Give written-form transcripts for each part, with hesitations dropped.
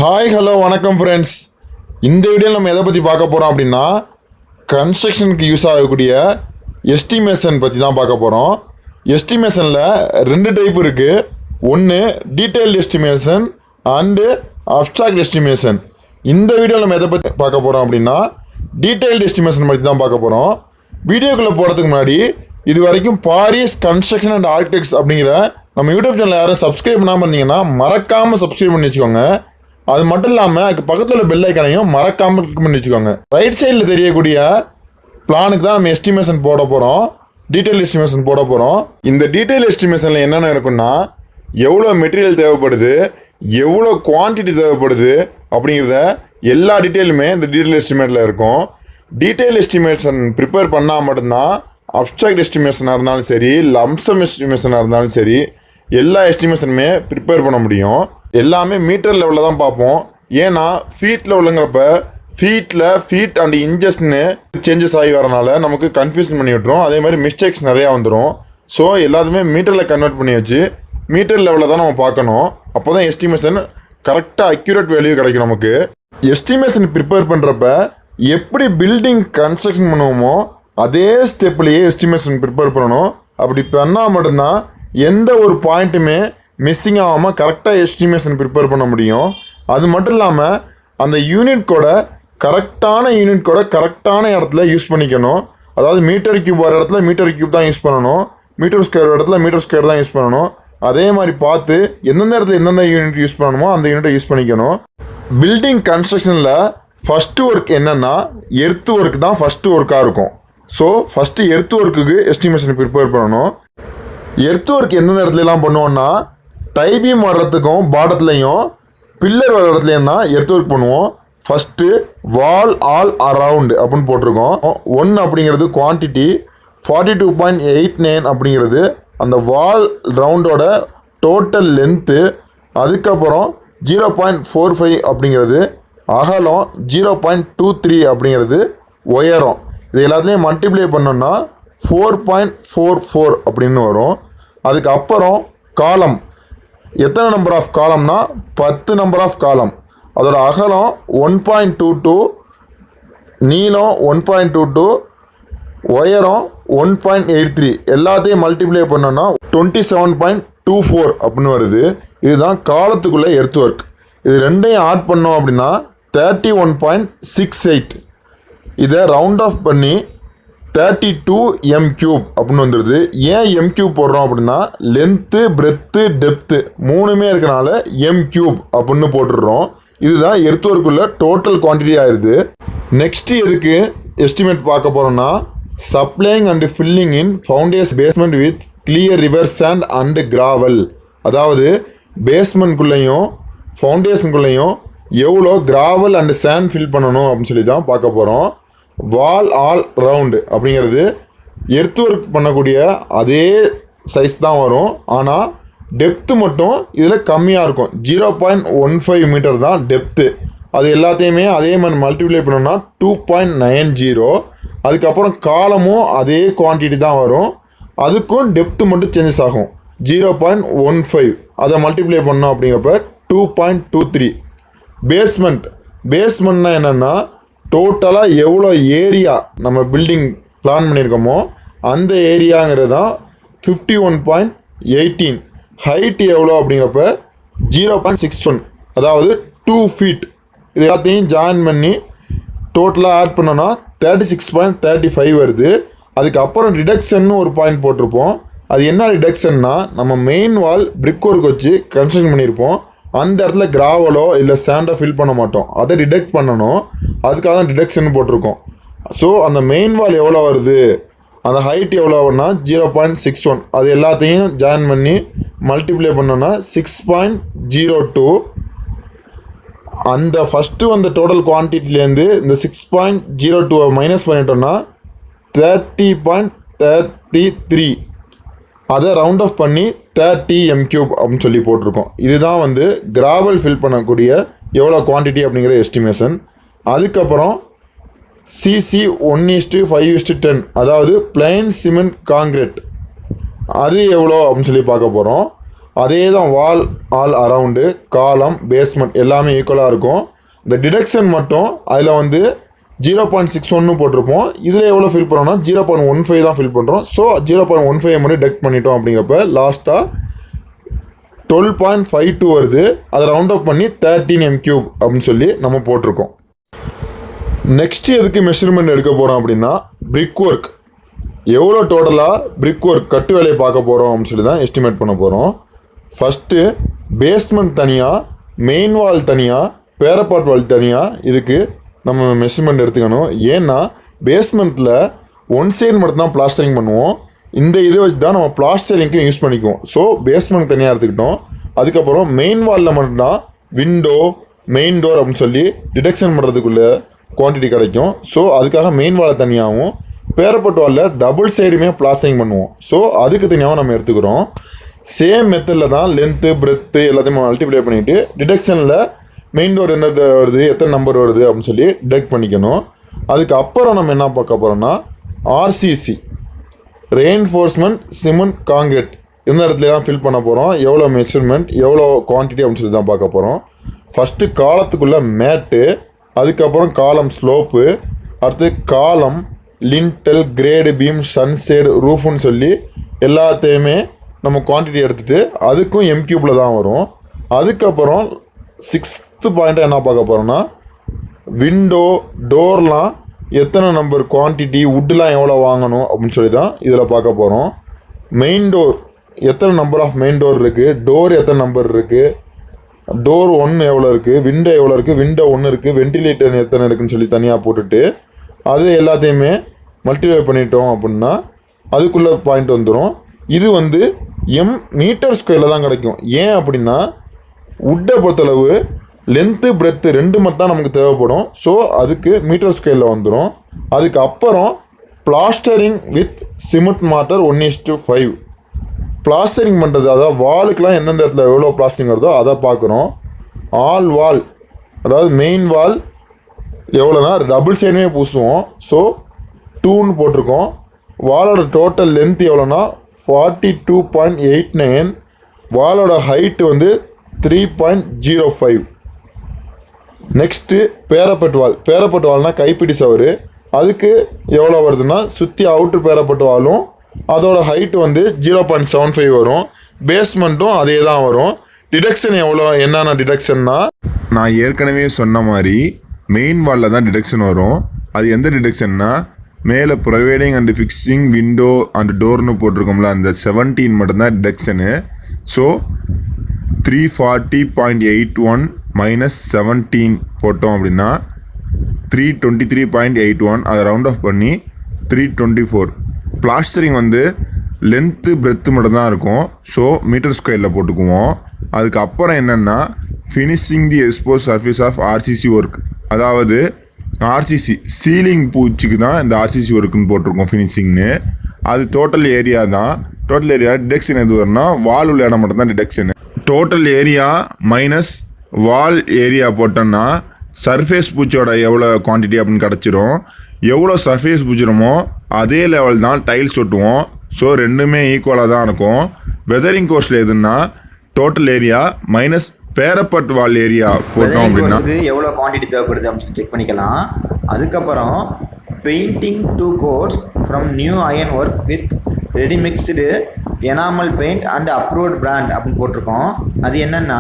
Hi hello வணக்கம் friends. இந்த வீடியோவில் நம்ம எதை பற்றி பார்க்க போகிறோம் அப்படின்னா கன்ஸ்ட்ரக்ஷனுக்கு யூஸ் ஆகக்கூடிய எஸ்டிமேஷன் பற்றி தான் பார்க்க போகிறோம். எஸ்டிமேஷனில் ரெண்டு டைப் இருக்குது. ஒன்று detailed estimation and abstract estimation. இந்த வீடியோவில் நம்ம எதை பற்றி பார்க்க போகிறோம் அப்படின்னா டீட்டெயில்டு எஸ்டிமேஷன் பற்றி தான் பார்க்க போகிறோம். வீடியோக்குள்ளே போகிறதுக்கு முன்னாடி இது வரைக்கும் பாரிஸ் கன்ஸ்ட்ரக்ஷன் அண்ட் ஆர்கிடெக்ட்ஸ் அப்படிங்கிற நம்ம யூடியூப் சேனல் யாரும் சப்ஸ்கிரைப் பண்ணாமல் இருந்தீங்கன்னா மறக்காமல் சப்ஸ்கிரைப் பண்ணி வச்சுக்கோங்க. அது மட்டும் இல்லாமல் அதுக்கு பக்கத்தில் உள்ள பெல் ஐக்கானையும் மறக்காமல் கிளிக் பண்ணி வச்சுக்கோங்க. ரைட் சைடில் தெரியக்கூடிய பிளானுக்கு தான் நம்ம எஸ்டிமேஷன் போட போகிறோம், டீட்டெயில் எஸ்டிமேஷன் போட போகிறோம். இந்த டீட்டெயில் எஸ்டிமேஷனில் என்னென்ன இருக்குன்னா எவ்வளோ மெட்டீரியல் தேவைப்படுது, எவ்வளோ குவான்டிட்டி தேவைப்படுது அப்படிங்கிறத எல்லா டீட்டெயிலுமே இந்த டீட்டெயில் எஸ்டிமேட்டில் இருக்கும். டீட்டெயில் எஸ்டிமேஷன் ப்ரிப்பேர் பண்ணால் மட்டும்தான் அப்ஸ்ட்ராக்ட் எஸ்டிமேஷனாக இருந்தாலும் சரி, லம்சம் எஸ்டிமேஷனாக இருந்தாலும் சரி, எல்லா எஸ்டிமேஷனுமே ப்ரிப்பேர் பண்ண முடியும். எல்லாமே மீட்டர் லெவலில் தான் பார்ப்போம். ஏன்னா ஃபீட் லெவலுங்கிறப்ப ஃபீட் அண்ட் இன்ச்சஸ்ன்னு சேஞ்சஸ் ஆகி வரனால நமக்கு கன்ஃபியூஷன் பண்ணி விட்டுரும். அதே மாதிரி மிஸ்டேக்ஸ் நிறையா வந்துடும். ஸோ எல்லாத்துமே மீட்டரில் கன்வெர்ட் பண்ணி வச்சு மீட்டர் லெவலில் தான் நம்ம பார்க்கணும். அப்போ தான் எஸ்டிமேஷன் கரெக்டாக அக்யூரேட் வேல்யூ கிடைக்கும் நமக்கு. எஸ்டிமேஷன் ப்ரிப்பேர் பண்ணுறப்ப எப்படி பில்டிங் கன்ஸ்ட்ரக்ஷன் பண்ணுவோமோ அதே ஸ்டெப்லேயே எஸ்டிமேஷன் ப்ரிப்பேர் பண்ணணும். அப்படி பண்ணால் மட்டும்தான் எந்த ஒரு பாயிண்ட்டுமே மிஸ்ஸிங் ஆகாமல் கரெக்டாக எஸ்டிமேஷன் ப்ரிப்பேர் பண்ண முடியும். அது மட்டும் இல்லாமல் அந்த யூனிட் கோட கரெக்டான இடத்துல யூஸ் பண்ணிக்கணும். அதாவது மீட்டர் கியூப் வர இடத்துல மீட்டர் கியூப் தான் யூஸ் பண்ணணும், மீட்டர் ஸ்கொயர் இடத்துல மீட்டர் ஸ்கொயர் தான் யூஸ் பண்ணணும். அதே மாதிரி பார்த்து எந்தெந்த இடத்துல எந்தெந்த யூனிட் யூஸ் பண்ணணுமோ அந்த யூனிட்டை யூஸ் பண்ணிக்கணும். பில்டிங் கன்ஸ்ட்ரக்ஷனில் ஃபஸ்ட்டு ஒர்க் என்னென்னா எர்த் ஒர்க் தான் ஃபஸ்ட்டு ஒர்க்காக இருக்கும். ஸோ ஃபஸ்ட்டு எர்த் ஒர்க்குக்கு எஸ்டிமேஷன் ப்ரிப்பேர் பண்ணணும். எர்த் ஒர்க் எந்தெந்த இடத்துலலாம் பண்ணுவோன்னா டைபீம் வர்றதுக்கும் பாட்டத்துலையும் பில்லர் வர இடத்துலையும் தான் எர்த் ஒர்க் பண்ணுவோம். ஃபஸ்ட்டு வால் ஆல் அரவுண்டு அப்படின்னு போட்டிருக்கோம். 1 அப்படிங்கிறது குவான்டிட்டி, 42.89 அப்படிங்கிறது அந்த வால் ரவுண்டோட டோட்டல் லென்த்து. அதுக்கப்புறம் 0.45 அப்படிங்கிறது அகலம், 0.23 அப்படிங்கிறது உயரம். இது எல்லாத்துலேயும் மல்டிப்ளை பண்ணோன்னா 4.44 அப்படின்னு வரும். அதுக்கப்புறம் காலம், எத்தனை நம்பர் ஆஃப் காலம்னா 10 நம்பர் ஆஃப் காலம். அதோட அகலம் 1.22, நீளம் 1.22, உயரம் 1.83. எல்லாத்தையும் மல்டிப்ளை பண்ணோன்னா 27.24 அப்படின்னு வருது. இதுதான் காலத்துக்குள்ளே எர்த் ஒர்க். இது ரெண்டையும் ஆட் பண்ணோம் அப்படின்னா 31.68. இதை ரவுண்ட் ஆஃப் பண்ணி 32 m³ அப்படின்னு வந்துடுது. ஏன் m³ போடுறோம் அப்படின்னா லென்த்து, பிரெத்து, டெப்த்து மூணுமே இருக்கனால m³ அப்படின்னு போட்டுடுறோம். இதுதான் எர்த் ஒர்க்குள்ள டோட்டல் குவான்டிட்டி ஆயிடுது. நெக்ஸ்ட் எதுக்கு எஸ்டிமேட் பார்க்க போகிறோம்னா supplying and filling in foundation basement with clear river sand and gravel. அதாவது பேஸ்மெண்ட்குள்ளேயும் ஃபவுண்டேஷனுக்குள்ளேயும் எவ்வளோ கிராவல் அண்ட் சாண்ட் ஃபில் பண்ணணும் அப்படின்னு சொல்லி தான் பார்க்க போகிறோம். வால் ஆல் ரவுண்டு அப்படிங்கிறது எர்த் ஒர்க் பண்ணக்கூடிய அதே சைஸ் தான் வரும். ஆனால் டெப்த்து மட்டும் இதில் கம்மியாக இருக்கும். 0.15 மீட்டர் தான் டெப்த்து. அது எல்லாத்தையுமே அதே மாதிரி மல்டிப்ளை பண்ணோம்னா 2.90. அதுக்கப்புறம் காலமும் அதே குவான்டிட்டி தான் வரும். அதுக்கும் டெப்த்து மட்டும் சேஞ்சஸ் ஆகும். 0.15 அதை மல்டிப்ளை பண்ணோம் அப்படிங்கிறப்ப 2.23. பேஸ்மெண்ட்னா என்னென்னா டோட்டலாக எவ்வளோ ஏரியா நம்ம பில்டிங் பிளான் பண்ணியிருக்கோமோ அந்த ஏரியாங்கிறது தான் 51.18. ஹைட் எவ்வளோ அப்படிங்கிறப்ப 0.61, அதாவது 2 feet. இது எல்லாத்தையும் ஜாயின் பண்ணி டோட்டலாக ஆட் பண்ணோன்னா 36.35 வருது. அதுக்கப்புறம் ரிடக்ஷன் ஒரு பாயிண்ட் போட்டிருப்போம். அது என்ன ரிடக்ஷன்னா நம்ம மெயின் வால் பிரிக் ஒர்க் வச்சு கன்ஸ்ட்ரக்ஷன் பண்ணியிருப்போம். அந்த இடத்துல கிராவலோ இல்லை சாண்டோ ஃபில் பண்ண மாட்டோம். அதை டிடெக்ட் பண்ணணும். அதுக்காக தான் டிடக்ஷன் போட்டிருக்கோம். ஸோ அந்த மெயின் வால் எவ்வளோ வருது, அந்த ஹைட் எவ்வளோ வரும்னா 0.61. அது எல்லாத்தையும் ஜாயின் பண்ணி மல்டிப்ளை பண்ணோன்னா 6.02. அந்த ஃபஸ்ட்டு வந்த டோட்டல் குவான்டிட்டிலேருந்து இந்த 6.02 மைனஸ் பண்ணிட்டோம்னா 30.33. அதை ரவுண்ட் ஆஃப் பண்ணி 30 m³ அப்படின்னு சொல்லி போட்டிருக்கோம். இதுதான் வந்து கிராவல் ஃபில் பண்ணக்கூடிய எவ்வளோ குவான்டிட்டி அப்படிங்கிற எஸ்டிமேஷன். அதுக்கப்புறம் சிசி 1:5:10, அதாவது பிளைன் சிமெண்ட் காங்கிரீட், அது எவ்வளோ அப்படின்னு சொல்லி பார்க்க போகிறோம். அதே தான் வால் ஆல் அரவுண்டு காலம் பேஸ்மெண்ட் எல்லாமே ஈக்குவலாக இருக்கும். இந்த டிடக்ஷன் மட்டும் அதில் வந்து 0.61 போட்டிருப்போம். இதில் எவ்வளோ ஃபில் பண்ணோம்னா 0.15 தான் ஃபில் பண்ணுறோம். ஸோ 0.15 மட்டும் டெக்ட் பண்ணிட்டோம். அப்படிங்கிறப்ப லாஸ்ட்டாக 12.52 வருது. அதை ரவுண்ட் அப் பண்ணி 13 m³ அப்படின்னு சொல்லி நம்ம போட்டிருக்கோம். நெக்ஸ்ட் எதுக்கு மெஷர்மெண்ட் எடுக்க போகிறோம் அப்படின்னா பிரிக் ஒர்க் எவ்வளோ டோட்டலாக பிரிக் ஒர்க் கட்டு வேலையை பார்க்க போகிறோம் அப்படின்னு சொல்லி தான் எஸ்டிமேட் பண்ண போகிறோம். ஃபஸ்ட்டு பேஸ்மெண்ட் தனியாக, மெயின் வால் தனியாக, பேரப்பாட் வால் தனியாக இதுக்கு நம்ம மெஷர்மெண்ட் எடுத்துக்கணும். ஏன்னா பேஸ்மெண்ட்டில் ஒன் சைடு மட்டும்தான் பிளாஸ்டரிங் பண்ணுவோம். இந்த இதை வச்சு தான் நம்ம பிளாஸ்டரிங்க்கு யூஸ் பண்ணிக்குவோம். ஸோ பேஸ்மெண்ட் தனியாக எடுத்துக்கிட்டோம். அதுக்கப்புறம் மெயின் வாலில் மட்டும்தான் விண்டோ மெயின் டோர் அப்படின்னு சொல்லி டிடெக்ஷன் பண்ணுறதுக்குள்ள குவான்டிட்டி கிடைக்கும். ஸோ அதுக்காக மெயின் வாலை தனியாகவும் பேரப்பாட் வாலில் டபுள் சைடுமே பிளாஸ்டரிங் பண்ணுவோம். ஸோ அதுக்கு தனியாகவும் நம்ம எடுத்துக்கிறோம். சேம் மெத்தடில் தான் லென்த்து பிரெத்து எல்லாத்தையும் மல்டிப்ளை பண்ணிவிட்டு டிடெக்ஷனில் மெயின் டோர் என்ன வருது, எத்தனை நம்பர் வருது அப்படின்னு சொல்லி டிடெக்ட் பண்ணிக்கணும். அதுக்கப்புறம் நம்ம என்ன பார்க்க போகிறோம்னா ஆர்சிசி ரெயின்ஃபோர்ஸ்மெண்ட் சிமெண்ட் காங்கிரீட் இந்த இடத்துலலாம் ஃபில் பண்ண போகிறோம். எவ்வளோ மெஷர்மெண்ட் எவ்வளோ குவான்டிட்டி அப்படின்னு சொல்லி தான் பார்க்க போகிறோம். ஃபஸ்ட்டு காலத்துக்குள்ளே மேட்டு, அதுக்கப்புறம் காலம் ஸ்லோப்பு, அடுத்து காலம் லிண்டல் கிரேடு பீம் சன்சேடு ரூஃப்னு சொல்லி எல்லாத்தையுமே நம்ம குவான்டிட்டி எடுத்துகிட்டு அதுக்கும் m³ தான் வரும். அதுக்கப்புறம் 6th பாயிண்ட்டாக என்ன பார்க்க போகிறோம்னா விண்டோ டோர்லாம் எத்தனை நம்பர் குவான்டிட்டி, வுட்லாம் எவ்வளோ வாங்கணும் அப்படின்னு சொல்லி தான் இதில் பார்க்க போகிறோம். மெயின் டோர் எத்தனை நம்பர் ஆஃப் மெயின் டோர் இருக்குது, டோர் எத்தனை நம்பர் இருக்குது, டோர் 1 எவ்வளோ இருக்குது, விண்டோ எவ்வளோ இருக்குது, விண்டோ 1 இருக்குது, வென்டிலேட்டர் எத்தனை இருக்குதுன்னு சொல்லி தனியாக போட்டுட்டு அது எல்லாத்தையுமே மல்டிப்ளை பண்ணிட்டோம் அப்படின்னா அதுக்குள்ளே பாயிண்ட் வந்துடும். இது வந்து மீட்டர் ஸ்கொயரில் தான் கிடைக்கும். ஏன் அப்படின்னா வுட்டை பொறுத்தளவு லென்த்து பிரெத்து ரெண்டு மட்டும் நமக்கு தேவைப்படும். ஸோ அதுக்கு மீட்டர் ஸ்கொயரில் வந்துடும். அதுக்கப்புறம் plastering with cement mortar 1:5 plastering பண்ணுறது, அதாவது வாலுக்கெலாம் எந்தெந்த இடத்துல எவ்வளோ பிளாஸ்டரிங் வருதோ அதை பார்க்குறோம். ஆல் வால் அதாவது மெயின் வால் எவ்வளோனா டபுள் சைடுமே பூசுவோம். ஸோ 2ன்னு போட்டிருக்கோம். வாலோட டோட்டல் லென்த் எவ்வளோனா 42.89. வாலோட ஹைட்டு வந்து 3.05. நெக்ஸ்ட்டு பேரப்பட் வால். பேரப்பட் வால்னால் கைப்பிடி சவறு. அதுக்கு எவ்வளோ வருதுன்னா சுற்றி அவுட்ரு பேரப்பட் வாலும் அதோட ஹைட்டு வந்து 0.75 வரும். பேஸ்மெண்ட்டும் அதே தான் வரும். டிடக்ஷன் எவ்வளோ, என்னென்ன டிடக்ஷன்னா நான் ஏற்கனவே சொன்ன மாதிரி மெயின் வாலில் தான் டிடக்ஷன் வரும். அது எந்த டிடக்ஷன்னா மேலே providing and fixing window and டோர்னு போட்டிருக்கோம்ல அந்த 17 மட்டும்தான் டிடக்ஷனு. ஸோ 340.81 மைனஸ் 17 போட்டோம் அப்படின்னா 323.81. அதை ரவுண்ட் ஆஃப் பண்ணி 324. பிளாஸ்டரிங் வந்து லென்த்து பிரெத்து மட்டும்தான் இருக்கும். ஸோ மீட்டர் ஸ்கொயரில் போட்டுக்குவோம். அதுக்கப்புறம் என்னென்னா finishing the expose surface of RCC work, அதாவது ஆர்சிசி சீலிங் பூச்சிக்கு தான் இந்த ஆர்சிசி ஒர்க்குன்னு போட்டிருக்கோம் ஃபினிஷிங்னு. அது டோட்டல் ஏரியா தான். டோட்டல் ஏரியா டிடக்ஷன் எது வரும்னா வால் உள்ள இடம் மட்டும் தான் டிடக்ஷனு. Total area minus wall area போட்டோன்னா சர்ஃபேஸ் பூச்சியோட எவ்வளோ குவான்டிட்டி அப்படின்னு கிடச்சிரும். எவ்வளோ சர்ஃபேஸ் பூச்சிடுமோ அதே லெவல் தான் டைல்ஸ் ஒட்டுவோம். ஸோ ரெண்டுமே ஈக்குவலாக தான் இருக்கும். வெதரிங் கோர்ஸில் எதுன்னா total area minus parapet wall area போட்டோம் அப்படின்னா எவ்வளோ குவான்டிட்டி தேவைப்படுது அப்படின்னு செக் பண்ணிக்கலாம். அதுக்கப்புறம் painting 2 coats from new iron work with ready mixed enamel paint and approved brand அப்படின்னு போட்டிருக்கோம். அது என்னென்னா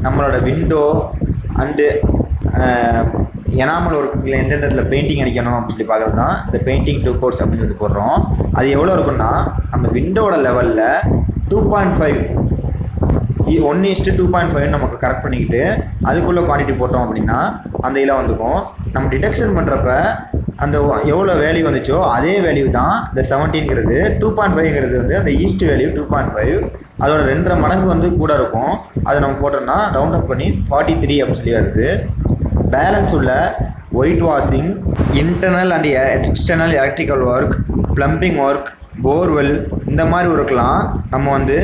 நம்மளோட விண்டோ அண்டு எனாமல் ஒர்க்கில் எந்தெந்த இடத்துல பெயிண்டிங் அடிக்கணும் அப்படின்னு சொல்லி பார்க்குறது தான் இந்த பெயிண்டிங் 2 coats அப்படின்னு சொல்லி போடுறோம். அது எவ்வளோ இருக்குன்னா நம்ம விண்டோட லெவலில் 2.5 1:2.5 நமக்கு கரெக்ட் பண்ணிக்கிட்டு அதுக்குள்ளே குவான்டிட்டி போட்டோம் அப்படின்னா அந்த இதில் வந்துக்கும். நம்ம டிடெக்ஷன் பண்ணுறப்ப அந்த எவ்வளோ வேல்யூ வந்துச்சோ அதே வேல்யூ தான் இந்த 17ங்கிறது. 2.5ங்கிறது வந்து அந்த ஈஸ்ட் வேல்யூ 2.5, அதோட 2.5 மடங்கு வந்து கூட இருக்கும். அதை நம்ம போட்டோம்னா ரவுண்ட் அப் பண்ணி 43 அப்படின்னு சொல்லி வருது. பேலன்ஸ் உள்ள white washing, internal and external electrical work, plumbing work, borewell இந்த மாதிரி ஒர்க்லாம் நம்ம வந்து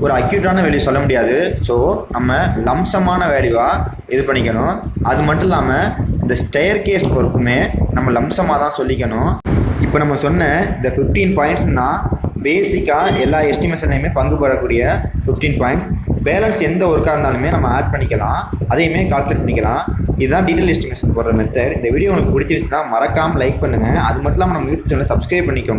ஒரு அக்யூட்டான வேல்யூ சொல்ல முடியாது. ஸோ நம்ம லம்சமான வேல்யூவாக இது பண்ணிக்கணும். அது மட்டும் இல்லாமல் இந்த ஸ்டேர் கேஸ் ஒர்க்குமே நம்ம லம்சமாக தான் சொல்லிக்கணும். இப்போ நம்ம சொன்ன இந்த 15 பாயிண்ட்ஸ்னால் பேசிக்காக எல்லா எஸ்டிமேஷன்லையுமே பங்கு பெறக்கூடிய 15 பாயிண்ட்ஸ். பேலன்ஸ் எந்த ஒர்க்காக இருந்தாலுமே நம்ம ஆட் பண்ணிக்கலாம், அதையுமே கால்குலேட் பண்ணிக்கலாம். இதுதான் டீட்டெயில் எஸ்டிமேஷன் போடுற மெத்தட். இந்த வீடியோ உங்களுக்கு பிடிச்சிருச்சுன்னா மறக்காமல் லைக் பண்ணுங்கள். அது மட்டும் இல்லாமல் நம்ம யூடியூப் சேனலை சப்ஸ்கிரைப் பண்ணிக்கோங்க.